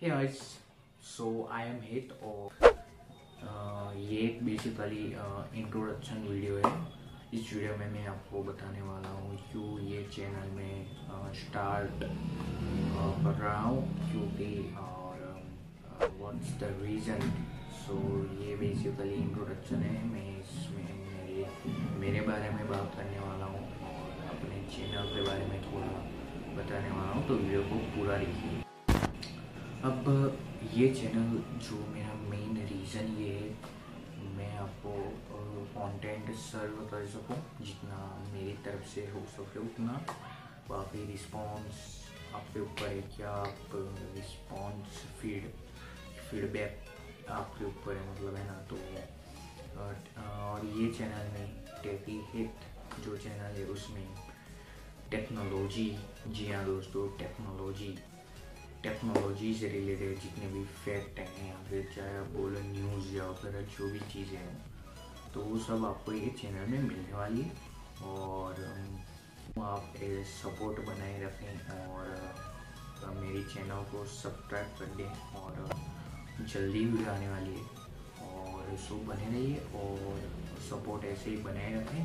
Hey guys, so I am Hit और ये एक बेसिकली इंट्रोडक्शन वीडियो है। इस वीडियो में मैं आपको बताने वाला हूँ क्यों ये चैनल में स्टार्ट कर रहा हूँ, क्योंकि और व्हाट्स द रीज़न। सो ये बेसिकली इंट्रोडक्शन है। मैं इसमें मेरे बारे में बात करने वाला हूँ और अपने चैनल के बारे में थोड़ा बताने वाला हूँ, तो वीडियो को पूरा देखिए। अब ये चैनल जो मेरा मेन रीज़न ये है, मैं आपको कंटेंट सर्व कर सकूं जितना मेरी तरफ से हो सके उतना। बाकी रिस्पॉन्स आपके ऊपर है, क्या आप रिस्पॉन्स फीडबैक आपके ऊपर है, मतलब है ना। तो और ये चैनल में टेकी हिट जो चैनल है उसमें टेक्नोलॉजी, जी हाँ दोस्तों, टेक्नोलॉजी से रिलेटेड जितने भी फैक्ट हैं या फिर चाहे आप बोलो न्यूज़ या फिर जो भी चीज़ें हैं, तो वो सब आपको ये चैनल में मिलने वाली है। और आप सपोर्ट बनाए रखें और मेरी चैनल को सब्सक्राइब कर दें, और जल्दी वीडियो आने वाली है। और सो बने रहिए और सपोर्ट ऐसे ही बनाए रखें।